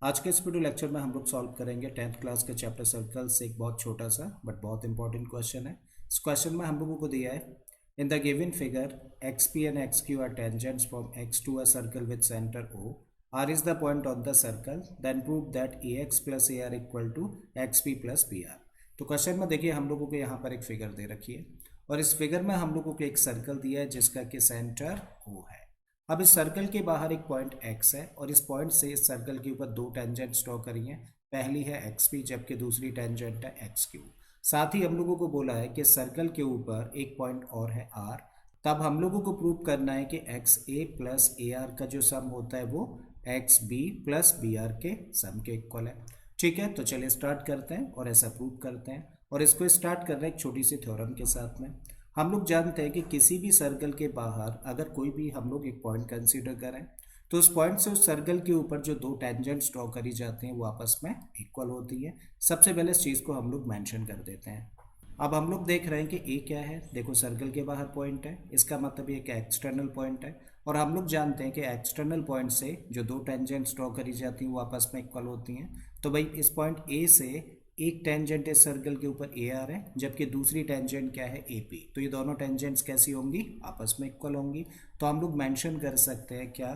आज के इस वीडियो लेक्चर में हम लोग सॉल्व करेंगे 10th क्लास के चैप्टर सर्कल से एक बहुत छोटा सा बट बहुत इंपॉर्टेंट क्वेश्चन है। इस क्वेश्चन में हम लोगों को दिया है in the given figure X P and X Q are tangents from X to a circle with centre O R is the point on the circle then prove that A X plus A R equal to X P plus B R. तो question में देखिए हम लोगों को यहाँ पर एक figure दे रखी है और इस फिगर में हम लोगों को एक सर्कल दिया है जिसका कि सेंटर ओ है। अब इस सर्कल के बाहर एक पॉइंट x है और इस पॉइंट से इस सर्कल के ऊपर दो टेंजेंट ड्रॉ करी हैं। पहली है एक्स पी जबकि दूसरी टेंजेंट है एक्स क्यू। साथ ही हम लोगों को बोला है कि सर्कल के ऊपर एक पॉइंट और है r। तब हम लोगों को प्रूव करना है कि X A plus A R का जो सम होता है वो X B plus B R के सम के इक्वल है। ठीक है, तो चलिए स्टार्ट करते हैं और ऐसा प्रूव करते हैं। और इसको स्टार्ट कर रहे हैं एक छोटी सी थ्योरम के साथ में। हम लोग जानते हैं कि किसी भी सर्कल के बाहर अगर कोई भी हम लोग एक पॉइंट कंसीडर करें तो उस पॉइंट से उस सर्कल के ऊपर जो दो टेंजेंट्स ड्रॉ करी जाती हैं वो आपस में इक्वल होती है। सबसे पहले इस चीज़ को हम लोग मेंशन कर देते हैं। अब हम लोग देख रहे हैं कि ए क्या है। देखो सर्कल के बाहर पॉइंट है, इसका मतलब ये कि एक्सटर्नल पॉइंट है और हम लोग जानते हैं कि एक्सटर्नल पॉइंट से जो दो टेंजेंट्स ड्रॉ करी जाती हैं वो आपस में इक्वल होती हैं। तो भाई इस पॉइंट ए से एक टेंजेंट इस सर्कल के ऊपर ए आर है जबकि दूसरी टेंजेंट क्या है ए पी। तो ये दोनों टेंजेंट्स कैसी होंगी, आपस में इक्वल होंगी। तो हम लोग मेंशन कर सकते हैं क्या,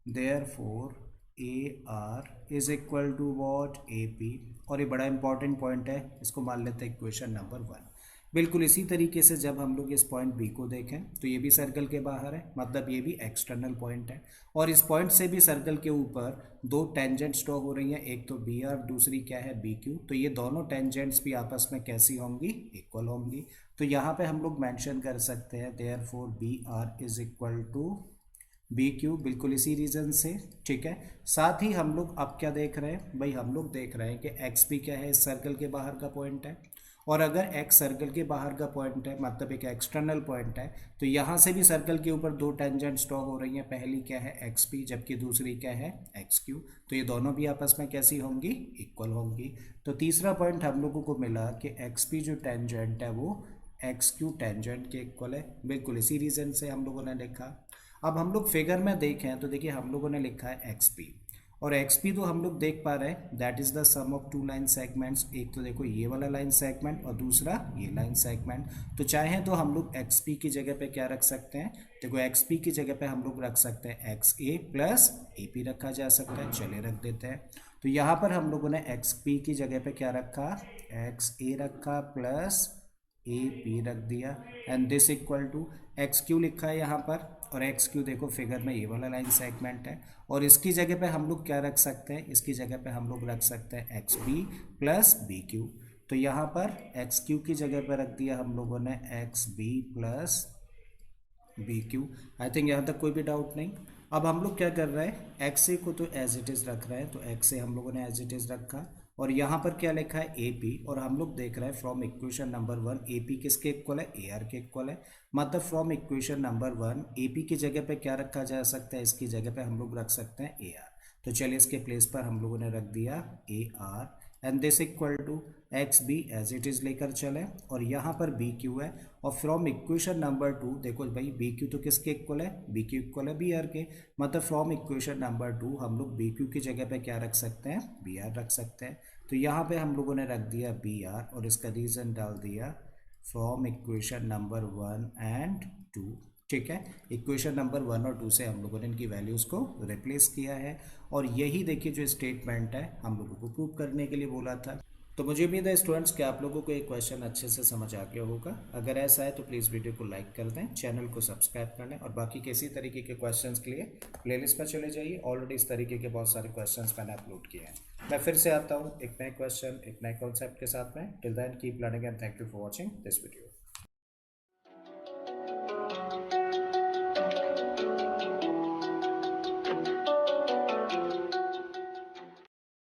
therefore A R is equal to what A P. और ये बड़ा इंपॉर्टेंट पॉइंट है, इसको मान लेते हैं इक्वेशन नंबर 1। बिल्कुल इसी तरीके से जब हम लोग इस पॉइंट बी को देखें तो ये भी सर्कल के बाहर है, मतलब ये भी एक्सटर्नल पॉइंट है और इस पॉइंट से भी सर्कल के ऊपर दो टेंजेंट्स ड्रॉ हो रही हैं, एक तो बी आर दूसरी क्या है बी क्यू। तो ये दोनों टेंजेंट्स भी आपस में कैसी होंगी, इक्वल होंगी। तो यहाँ पे हम लोग मेंशन कर सकते हैं therefore B R is equal to B Q, बिल्कुल इसी रीजन से। ठीक है, साथ ही हम लोग अब क्या देख रहे हैं भाई, हम लोग देख रहे हैं कि एक्स पी क्या है, इस सर्कल के बाहर का पॉइंट है और अगर एक्स सर्कल के बाहर का पॉइंट है मतलब एक एक्सटर्नल पॉइंट है तो यहाँ से भी सर्कल के ऊपर दो टेंजेंट्स ड्रॉ हो रही हैं। पहली क्या है एक्स पी जबकि दूसरी क्या है एक्स क्यू। तो ये दोनों भी आपस में कैसी होंगी, इक्वल होंगी। तो तीसरा पॉइंट हम लोगों को मिला कि एक्स पी जो टेंजेंट है वो एक्स क्यू टेंजेंट के इक्वल है, बिल्कुल इसी रीजन से हम लोगों ने लिखा। अब हम लोग फिगर में देखें तो देखिए हम लोगों ने लिखा है एक्स पी और एक्स पी तो हम लोग देख पा रहे हैं that is the sum of two line segments. एक तो देखो ये वाला लाइन सेगमेंट और दूसरा ये लाइन सेगमेंट। तो चाहें तो हम लोग एक्स पी की जगह पे क्या रख सकते हैं, देखो एक्स पी की जगह पे हम लोग रख सकते हैं x A plus A P रखा जा सकता है। चलिए रख देते हैं। तो यहाँ पर हम लोगों ने एक्स पी की जगह पे क्या रखा, एक्स ए रखा प्लस ए पी रख दिया and this equal to X Q लिखा है यहाँ पर। और एक्स क्यू देखो फिगर में ये वाला लाइन सेगमेंट है और इसकी जगह पे हम लोग क्या रख सकते हैं, इसकी जगह पे हम लोग रख सकते हैं X B plus B Q. तो यहाँ पर एक्स क्यू की जगह पे रख दिया हम लोगों ने X B plus B Q. I think यहाँ तक कोई भी डाउट नहीं। अब हम लोग क्या कर रहे हैं, एक्स ए को तो एज इट इज़ रख रहे हैं, तो एक्स ए हम लोगों ने एज इट इज़ रखा और यहाँ पर क्या लिखा है ए पी। और हम लोग देख रहे हैं from equation number 1 A P किसके इक्वल है, ए आर के इक्वल है। मतलब from equation number 1 A P की जगह पे क्या रखा जा सकता है, इसकी जगह पे हम लोग रख सकते हैं ए आर। तो चलिए इसके प्लेस पर हम लोगों ने रख दिया A R and this equal to X B as it is लेकर चले और यहाँ पर बी क्यू है। और फ्रॉम इक्वेशन नंबर 2 देखो भाई बी क्यू तो किसके इक्वल है, बी क्यू इक्वल है बी आर के। मतलब फ्रॉम इक्वेशन नंबर 2 हम लोग बी क्यू की जगह पे क्या रख सकते हैं, बी आर रख सकते हैं। तो यहाँ पे हम लोगों ने रख दिया बी आर और इसका रीज़न डाल दिया फ्रॉम इक्वेशन नंबर 1 एंड 2। ठीक है, इक्वेशन नंबर 1 और 2 से हम लोगों ने इनकी वैल्यूज़ को रिप्लेस किया है और यही देखिए जो स्टेटमेंट है हम लोगों को प्रूव करने के लिए बोला था। तो मुझे उम्मीद है स्टूडेंट्स कि आप लोगों को ये क्वेश्चन अच्छे से समझ आ गया होगा। अगर ऐसा है तो प्लीज़ वीडियो को लाइक कर दें, चैनल को सब्सक्राइब कर लें और बाकी किसी तरीके के क्वेश्चंस के लिए प्लेलिस्ट पर चले जाइए। ऑलरेडी इस तरीके के बहुत सारे क्वेश्चंस मैंने अपलोड किए हैं। मैं फिर से आता हूँ एक नए क्वेश्चन एक नए कॉन्सेप्ट के साथ में। Till then keep learning and thank you for watching this video.